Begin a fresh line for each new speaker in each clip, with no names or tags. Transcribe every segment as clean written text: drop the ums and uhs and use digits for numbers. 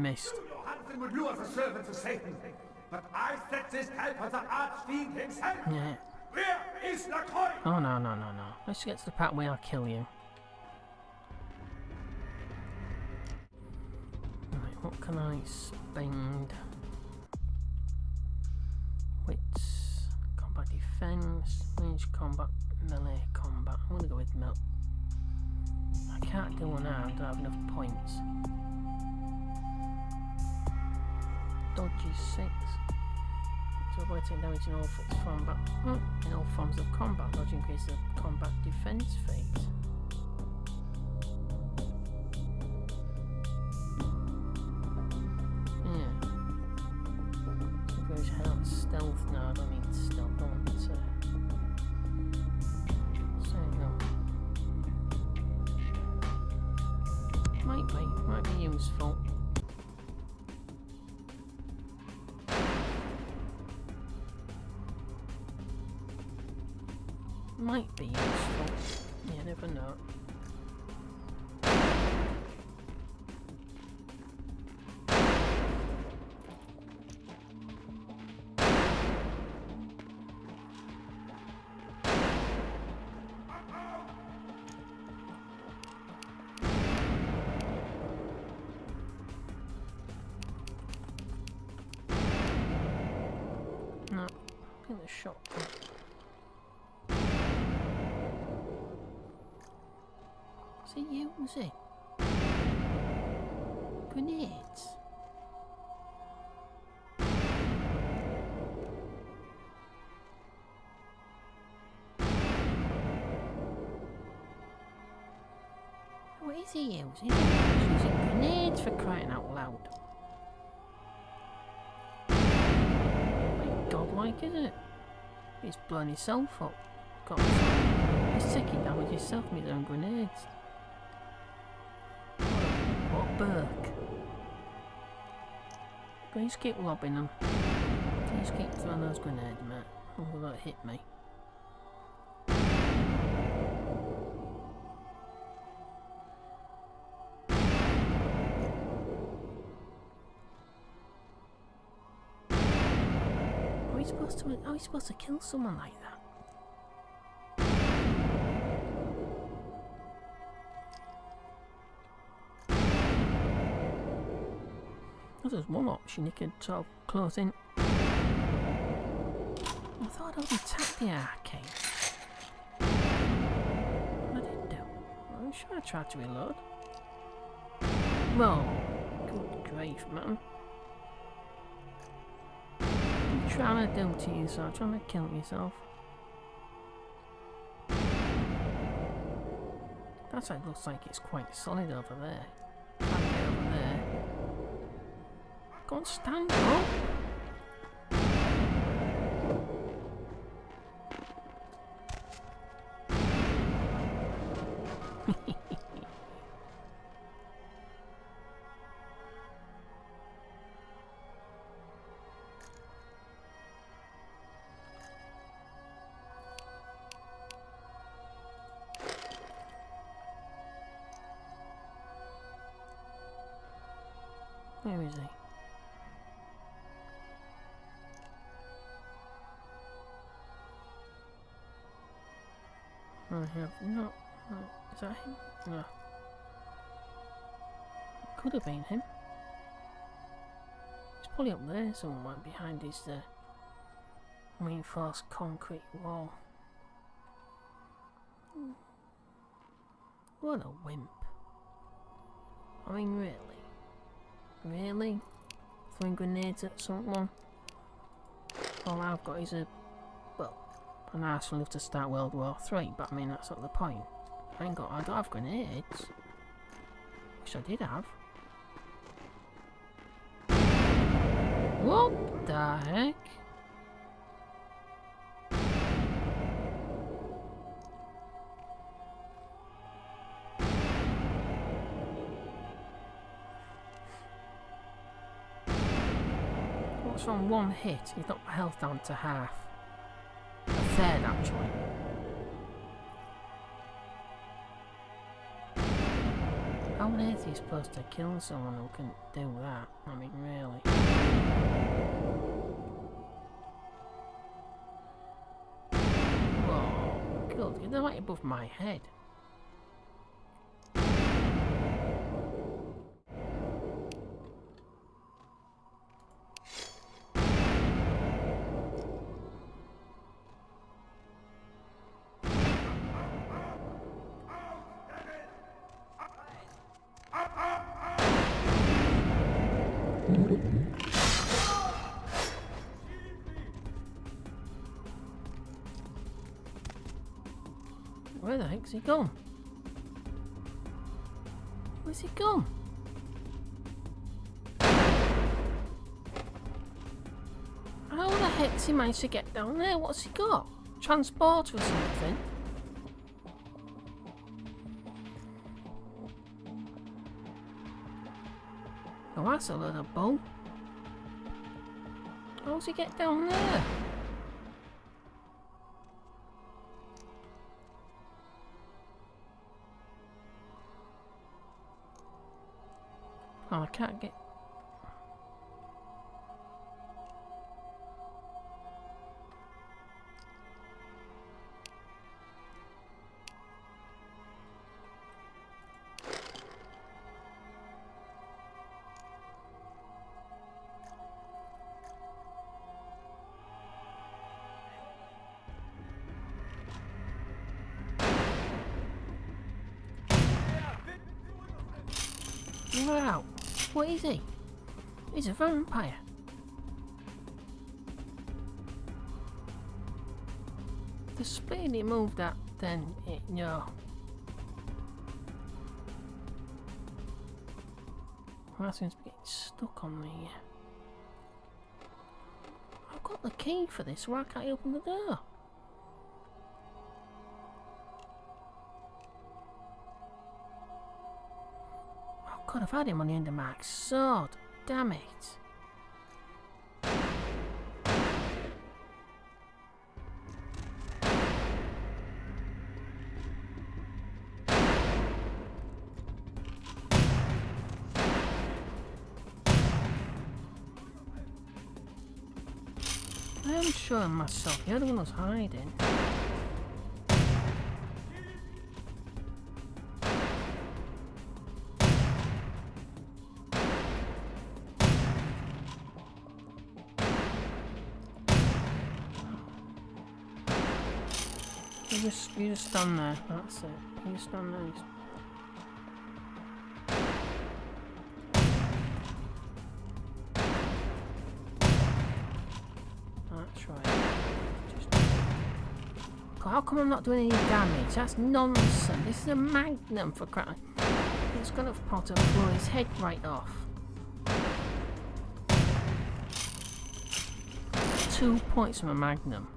missed.
Hansen would lure the servants of Satan, but I set this help as the archfiend himself.
Yeah.
Where is the coin?
Oh, no. Let's get to the part where I'll kill you. Right, what can I spend? Wits, combat defense, range combat, melee combat. I'm gonna go with melee. I can't do one armed, I don't have enough points. Dodgy 6. To avoid taking damage in all combat. In all forms of combat, dodge increases the combat defense phase. Yeah. Suppose health, stealth. No, I don't need stealth. I want to. So no. Might be useful. Might be useful. You never know. No, I think the shotgun. Use it. Grenades. What is he using? He's using grenades, for crying out loud. Ain't godlike, is it? He's blowing himself up. He's taking damage himself with his own grenades. Burke. But you just keep lobbing them. You just keep throwing those grenades, mate. Oh, that hit me. How are you supposed to kill someone like that? There's one option you could sort of close in. I thought I would attack the arcade. What did it do? I'm sure I tried to reload. Whoa, good grief, man. What are you trying to do to yourself? Trying to kill yourself? That side looks like it's quite solid over there. Can't get over there. Go on, stand up. Where is he? I have not. Is that him? No. It could have been him. He's probably up there somewhere behind his reinforced concrete wall. What a wimp. I mean, really? Really? Throwing grenades at someone? All I've got is a... well, an arsenal enough to start World War III, but I mean, that's not the point. I don't have grenades. Wish I did have. What the heck? From one hit, you've knocked my health down to half. A third, actually. How on earth are you supposed to kill someone who can do that? I mean, really. Whoa, good. You're right above my head. Where the heck's he gone? Where's he gone? How the heck's he managed to get down there? What's he got? Transporter or something? Oh, that's a little bull. How's he get down there? Oh, I can't get... Wow, what is he? He's a vampire. The speed he moved at, then no. Well, that seems to be getting stuck on me. I've got the key for this, why can't I open the door? Could have had him on the end of my sword. Damn it. I am showing myself. The other one was hiding. You just stand there, that's it. You just stand there. That's right. God, how come I'm not doing any damage? That's nonsense. This is a magnum for crap. It's gonna pot up blow his head right off. 2 points from a magnum.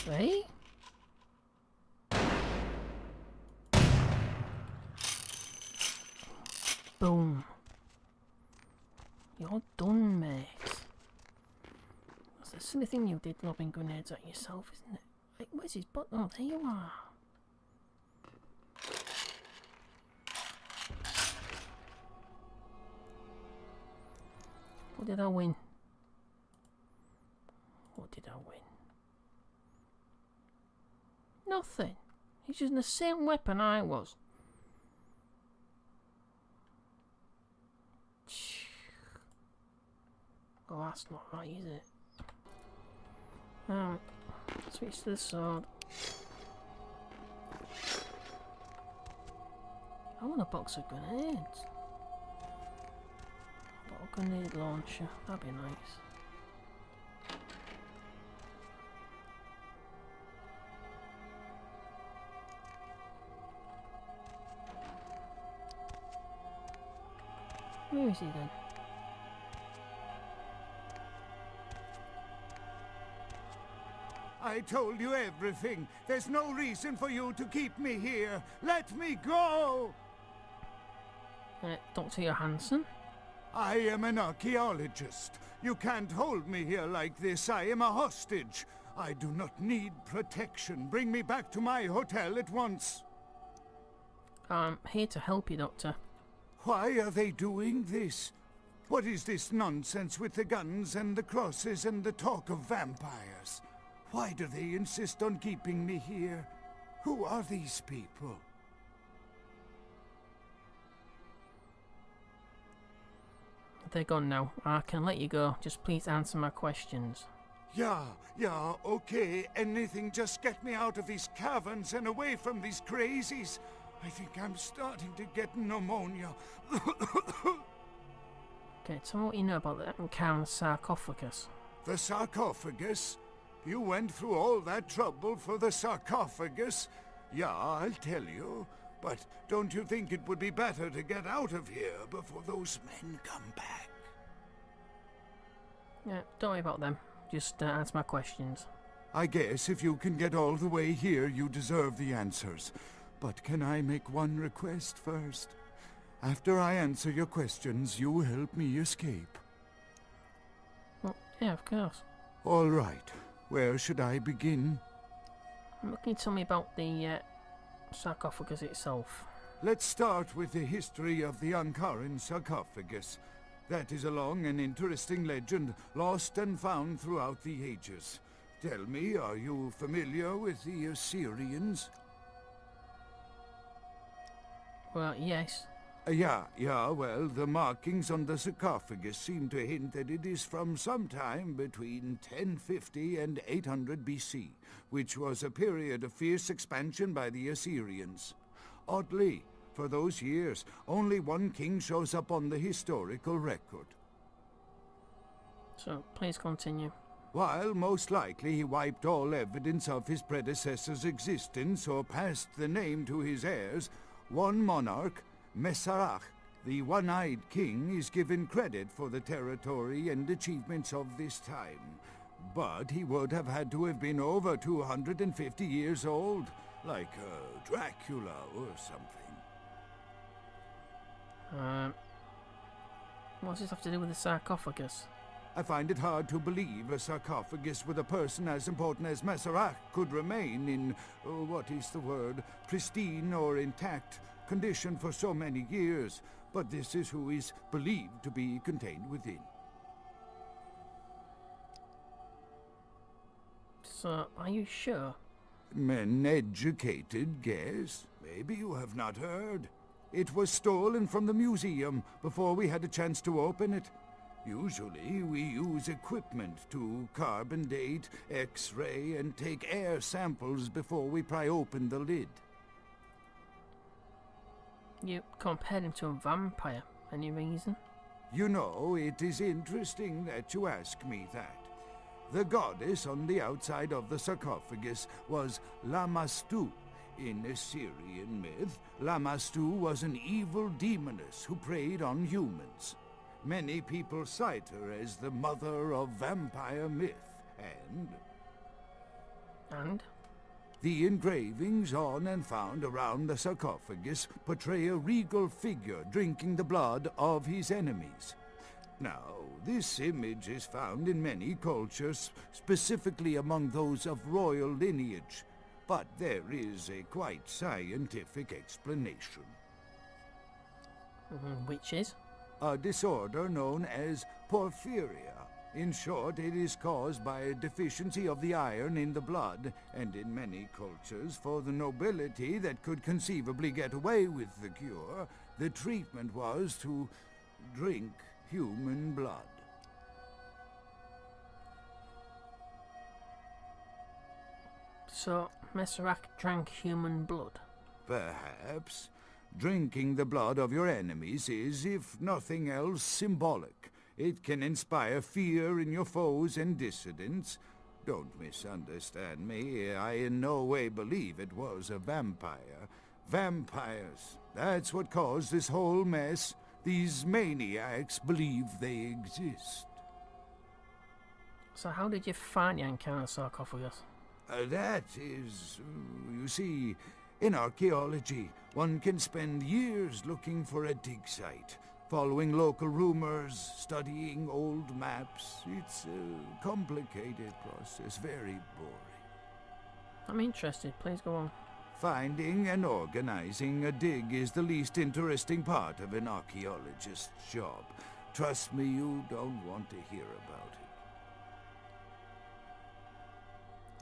Hey? Boom. You're done, mate. That's the silly thing you did, lobbing grenades at yourself, isn't it? Wait, where's his butt? Oh, there you are. What did I win? What did I win? Nothing. He's using the same weapon I was. Oh, that's not right, is it? Alright, switch to the sword. I want a box of grenades. A grenade launcher, that'd be nice. Where is he then?
I told you everything. There's no reason for you to keep me here. Let me go!
Dr. Johansson?
I am an archaeologist. You can't hold me here like this. I am a hostage. I do not need protection. Bring me back to my hotel at once.
I'm here to help you, Doctor.
Why are they doing this? What is this nonsense with the guns and the crosses and the talk of vampires? Why do they insist on keeping me here? Who are these people?
They're gone now. I can let you go. Just please answer my questions.
Yeah, okay. Anything, just get me out of these caverns and away from these crazies. I think I'm starting to get pneumonia.
Okay, tell me what you know about the Ankara sarcophagus.
The sarcophagus? You went through all that trouble for the sarcophagus? Yeah, I'll tell you. But don't you think it would be better to get out of here before those men come back?
Yeah, don't worry about them. Just answer my questions.
I guess if you can get all the way here, you deserve the answers. But can I make one request first? After I answer your questions, you help me escape.
Well, yeah, of course.
All right. Where should I begin?
Can you tell me about the sarcophagus itself?
Let's start with the history of the Ankaran sarcophagus. That is a long and interesting legend, lost and found throughout the ages. Tell me, are you familiar with the Assyrians?
Well, yes.
Yeah, well, the markings on the sarcophagus seem to hint that it is from sometime between 1050 and 800 BC, which was a period of fierce expansion by the Assyrians. Oddly, for those years, only one king shows up on the historical record.
So, please continue.
While most likely he wiped all evidence of his predecessor's existence or passed the name to his heirs, one monarch, Masquerade, the one-eyed king, is given credit for the territory and achievements of this time. But he would have had to have been over 250 years old, like Dracula or something.
What does this have to do with the sarcophagus?
I find it hard to believe a sarcophagus with a person as important as Masquerade could remain in, pristine or intact condition for so many years, but this is who is believed to be contained within.
So, are you sure?
An educated guess. Maybe you have not heard. It was stolen from the museum before we had a chance to open it. Usually, we use equipment to carbon date, X-ray, and take air samples before we pry open the lid.
You compared him to a vampire. Any reason?
You know, it is interesting that you ask me that. The goddess on the outside of the sarcophagus was Lamastu. In Assyrian myth, Lamastu was an evil demoness who preyed on humans. Many people cite her as the mother of vampire myth,
And?
The engravings on and found around the sarcophagus portray a regal figure drinking the blood of his enemies. Now, this image is found in many cultures, specifically among those of royal lineage, but there is a quite scientific explanation.
Which is?
A disorder known as porphyria. In short, it is caused by a deficiency of the iron in the blood, and in many cultures, for the nobility that could conceivably get away with the cure, the treatment was to drink human blood.
So, Masquerade drank human blood?
Perhaps. Drinking the blood of your enemies is, if nothing else, symbolic. It can inspire fear in your foes and dissidents. Don't misunderstand me. I in no way believe it was a vampire. Vampires. That's what caused this whole mess. These maniacs believe they exist.
So how did you find the Ankara sarcophagus?
That is, you see, in archaeology, one can spend years looking for a dig site, following local rumors, studying old maps. It's a complicated process, very boring.
I'm interested. Please go on.
Finding and organizing a dig is the least interesting part of an archaeologist's job. Trust me, you don't want to hear about it.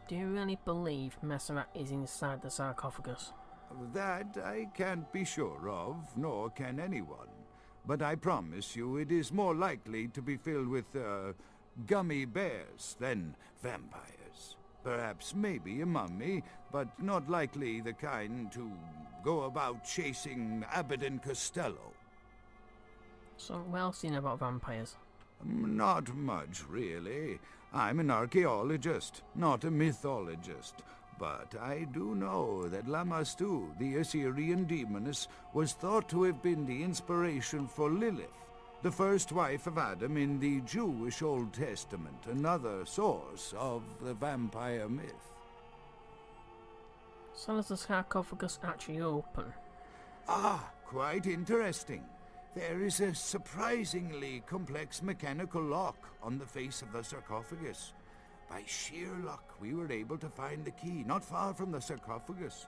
Do you really believe Masquerade is inside the sarcophagus?
That I can't be sure of, nor can anyone. But I promise you it is more likely to be filled with, gummy bears than vampires. Perhaps maybe a mummy, but not likely the kind to go about chasing Abbott and Costello.
So what else do you know about vampires?
Not much, really. I'm an archaeologist, not a mythologist. But I do know that Lamastu, the Assyrian demoness, was thought to have been the inspiration for Lilith, the first wife of Adam in the Jewish Old Testament, another source of the vampire myth.
So does the sarcophagus actually open?
Ah, quite interesting. There is a surprisingly complex mechanical lock on the face of the sarcophagus. By sheer luck, we were able to find the key not far from the sarcophagus.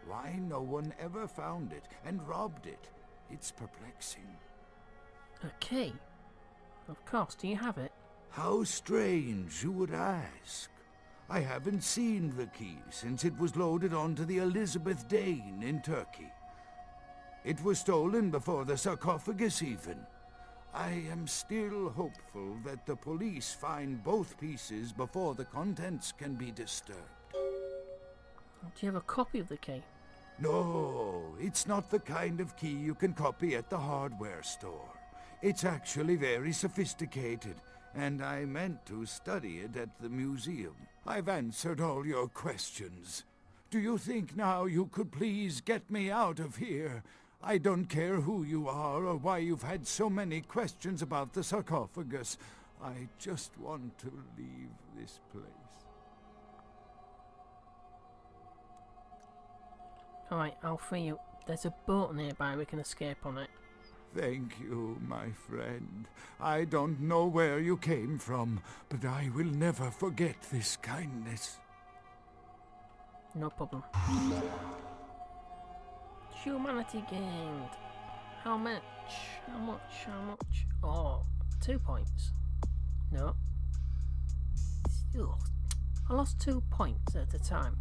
Why no one ever found it and robbed it? It's perplexing.
A key? Of course, do you have it?
How strange you would ask. I haven't seen the key since it was loaded onto the Elizabeth Dane in Turkey. It was stolen before the sarcophagus even. I am still hopeful that the police find both pieces before the contents can be disturbed.
Do you have a copy of the key?
No, it's not the kind of key you can copy at the hardware store. It's actually very sophisticated, and I meant to study it at the museum. I've answered all your questions. Do you think now you could please get me out of here? I don't care who you are or why you've had so many questions about the sarcophagus. I just want to leave this place.
Alright, I'll free you. There's a boat nearby, we can escape on it.
Thank you, my friend. I don't know where you came from, but I will never forget this kindness.
No problem. Humanity gained. How much? How much? How much? Oh, 2 points. No. Ugh. I lost 2 points at a time.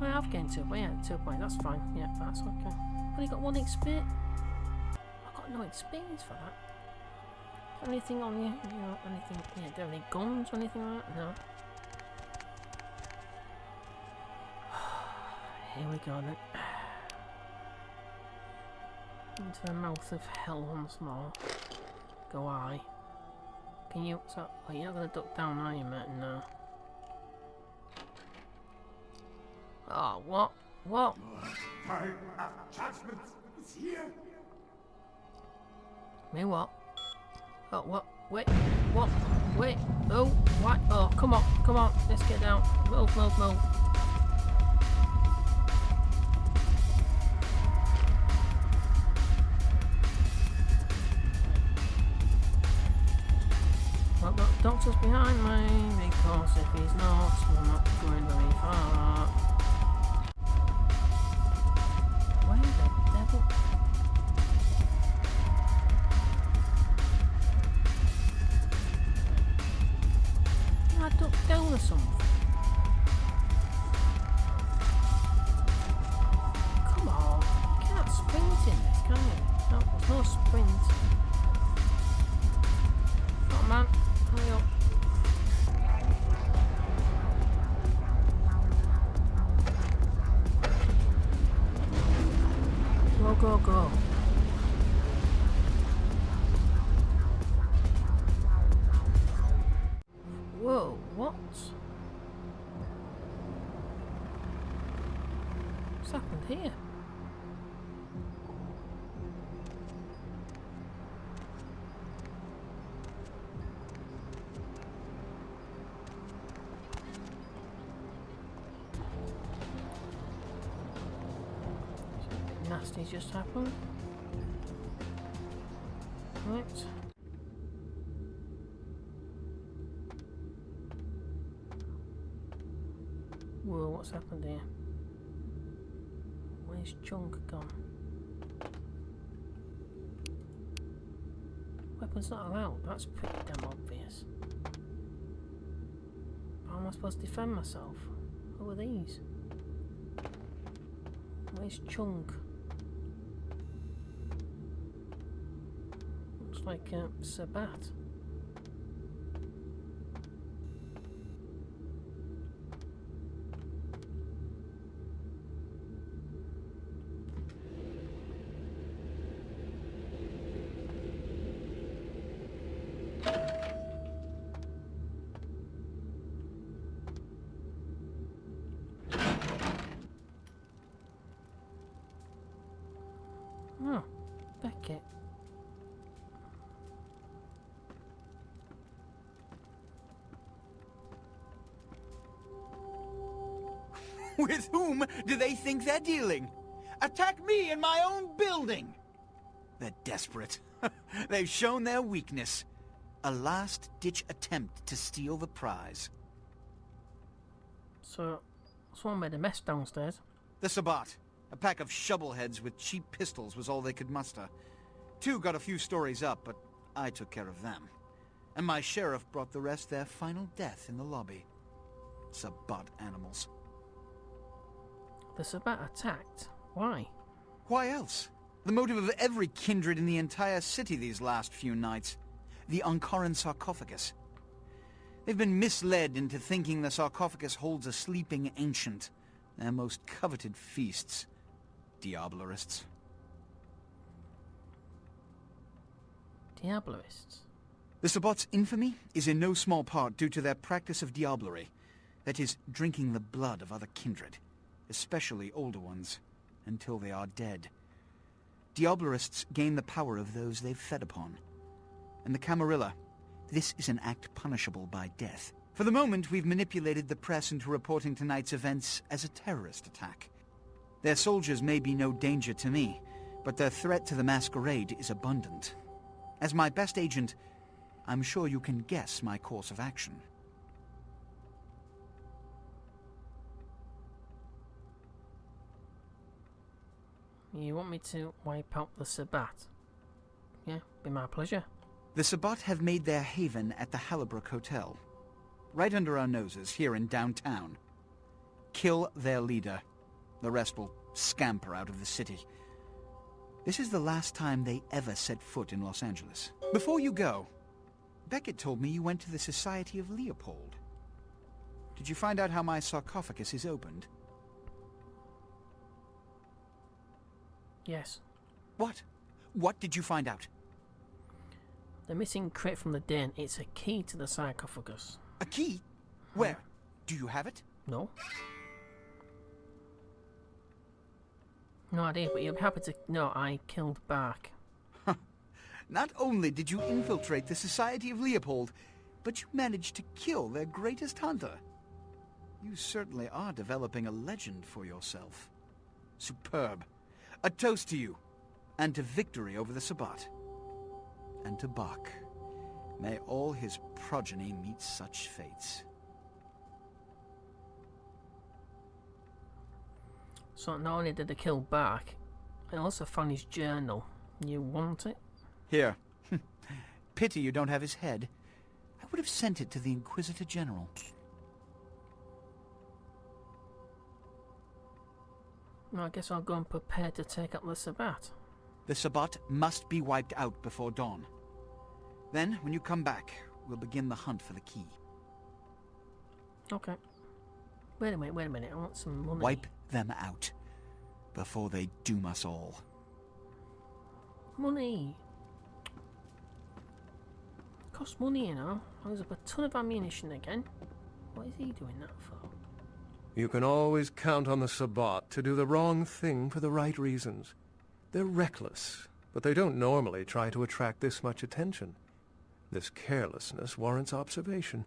I have gained 2, but yeah, 2 points, that's fine. Yeah, that's okay. Only got 1 XP. I got no experience for that. Anything on you? You know, anything? Yeah, do you have any guns or anything like that? No. Here we go then. Into the mouth of hell once more. Go I. Can you... So, oh, you're not going to duck down, are you, mate? No. Oh, what? What?
Time of judgment is here.
Me what? Oh, what? Wait. What? Wait. Oh, what? Oh, come on. Come on. Let's get down. Move, move, move. Well, the doctor's behind me, because if he's not, we're not going very far. Where the devil? I ducked down or something. Come on, you can't sprint in this, can you? No, there's no sprint. Come on, man. Hurry up. Go, go, go. Whoa, what? What's happened here? nasty just happened? Right. Whoa, what's happened here? Where's Chunk gone? Weapons not allowed, that's pretty damn obvious. How am I supposed to defend myself? Who are these? Where's Chunk? Looks like Sabat. Oh, Beckett.
With whom do they think they're dealing? Attack me in my own building! They're desperate. They've shown their weakness. A last-ditch attempt to steal the prize.
So, someone made a mess downstairs.
The Sabbat. A pack of shovelheads with cheap pistols was all they could muster. Two got a few stories up, but I took care of them. And my sheriff brought the rest their final death in the lobby. Sabbat animals.
The Sabat attacked? Why?
Why else? The motive of every kindred in the entire city these last few nights. The Ankaran sarcophagus. They've been misled into thinking the sarcophagus holds a sleeping ancient. Their most coveted feasts. Diablerists.
Diablerists?
The Sabbat's infamy is in no small part due to their practice of diablerie. That is, drinking the blood of other kindred. Especially older ones. Until they are dead. Diablerists gain the power of those they've fed upon. And the Camarilla, this is an act punishable by death. For the moment, we've manipulated the press into reporting tonight's events as a terrorist attack. Their soldiers may be no danger to me, but their threat to the Masquerade is abundant. As my best agent, I'm sure you can guess my course of action.
You want me to wipe out the Sabat? Yeah, be my pleasure.
The Sabbat have made their haven at the Hallibrook Hotel. Right under our noses, here in downtown. Kill their leader. The rest will scamper out of the city. This is the last time they ever set foot in Los Angeles. Before you go, Beckett told me you went to the Society of Leopold. Did you find out how my sarcophagus is opened?
Yes.
What? What did you find out?
The missing crate from the den, it's a key to the sarcophagus.
A key? Where? Do you have it?
No? No idea, but you'll be happy to know I killed Bark.
Not only did you infiltrate the Society of Leopold, but you managed to kill their greatest hunter. You certainly are developing a legend for yourself. Superb. A toast to you, and to victory over the Sabbat. And to Bach. May all his progeny meet such fates.
So not only did I kill Bark, I also found his journal. You want it?
Here. Pity you don't have his head. I would have sent it to the Inquisitor General.
I guess I'll go and prepare to take up the Sabbat.
The Sabbat must be wiped out before dawn. Then, when you come back, we'll begin the hunt for the key.
Okay. Wait a minute, I want some money.
Wipe them out, before they doom us all.
Money! Costs money, you know. There's up a ton of ammunition again. What is he doing that for?
You can always count on the Sabbat to do the wrong thing for the right reasons. They're reckless, but they don't normally try to attract this much attention. This carelessness warrants observation.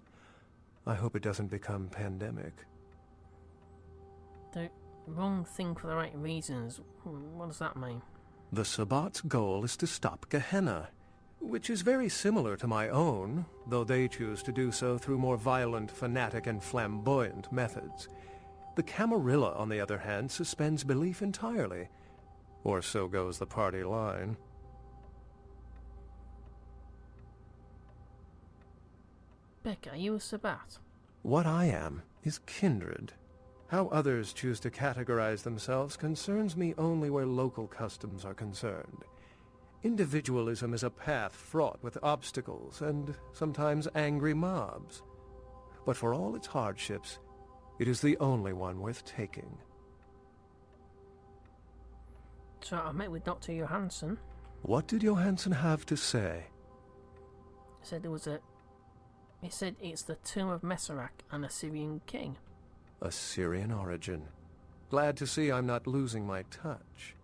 I hope it doesn't become pandemic.
They're wrong thing for the right reasons. What does that mean?
The Sabbat's goal is to stop Gehenna, which is very similar to my own, though they choose to do so through more violent, fanatic, and flamboyant methods. The Camarilla, on the other hand, suspends belief entirely. Or so goes the party line.
Becca, are you a Sabbat?
What I am is kindred. How others choose to categorize themselves concerns me only where local customs are concerned. Individualism is a path fraught with obstacles and sometimes angry mobs. But for all its hardships, it is the only one worth taking.
So I met with Dr. Johansson.
What did Johansson have to say?
He said it's the tomb of Messerach, an Assyrian king.
Assyrian origin. Glad to see I'm not losing my touch.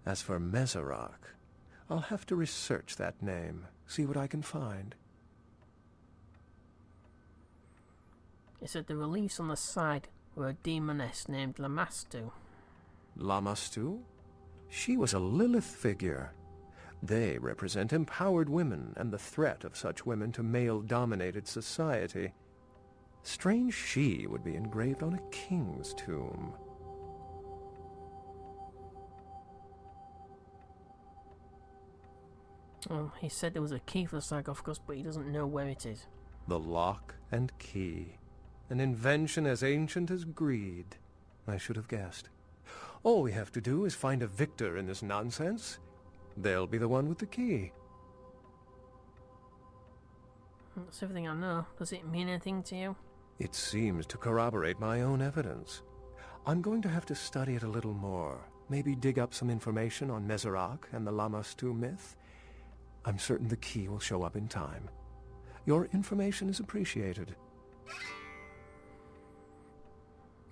As for Messerach, I'll have to research that name, see what I can find.
He said the reliefs on the side were a demoness named Lamastu.
Lamastu? She was a Lilith figure. They represent empowered women and the threat of such women to male-dominated society. Strange she would be engraved on a king's tomb.
Well, he said there was a key for the sarcophagus, but he doesn't know where it is.
The lock and key. An invention as ancient as greed. I should have guessed. All we have to do is find a victor in this nonsense. They'll be the one with the key.
That's everything I know. Does it mean anything to you?
It seems to corroborate my own evidence. I'm going to have to study it a little more. Maybe dig up some information on Messerach and the Lamastu myth. I'm certain the key will show up in time. Your information is appreciated.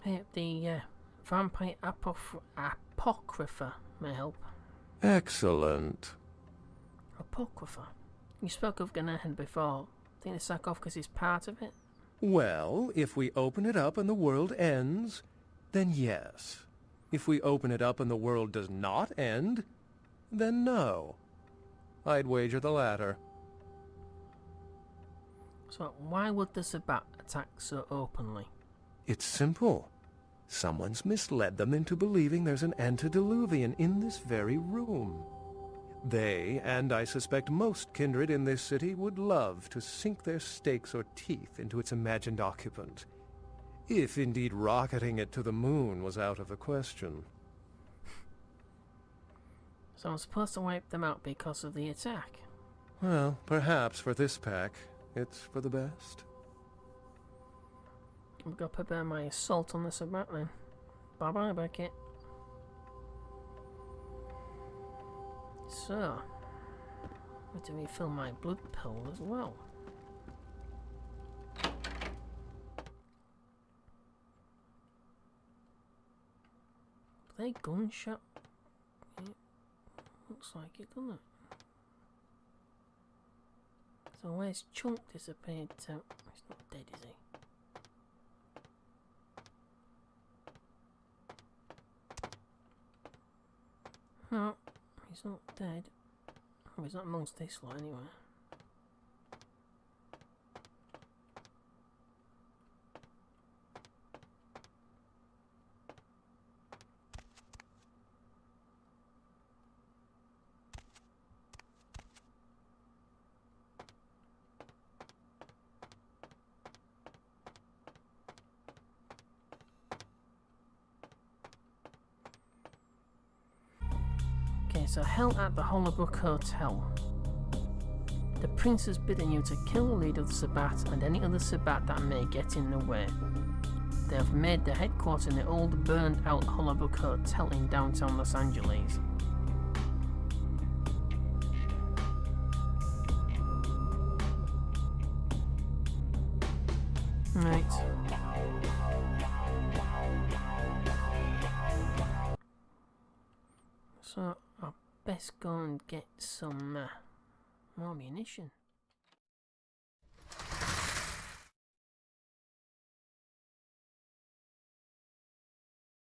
Hey, the vampire apocrypha may help.
Excellent.
Apocrypha? You spoke of Ganehan before. Think the sarcophagus is part of it?
Well, if we open it up and the world ends, then yes. If we open it up and the world does not end, then no. I'd wager the latter.
So why would the Sabbat attack so openly?
It's simple. Someone's misled them into believing there's an antediluvian in this very room. They, and I suspect most kindred in this city, would love to sink their stakes or teeth into its imagined occupant. If indeed rocketing it to the moon was out of the question.
So I'm supposed to wipe them out because of the attack?
Well, perhaps for this pack, it's for the best.
I've got to prepare my assault on the Sabbat then. Bye-bye, Beckett. So, I need to refill my blood pill as well. Are they gunshot? Yeah, looks like it, doesn't it? So where's Chunk disappeared to? He's not dead, is he? No, he's not dead. Oh, he's not amongst this lot anyway. Okay, so hell at the Hollowbrook Hotel. The prince has bidden you to kill the leader of the Sabbat and any other Sabbat that may get in the way. They have made their headquarters in the old burned out Hollowbrook Hotel in downtown Los Angeles. Right. So I'll best go and get some more ammunition.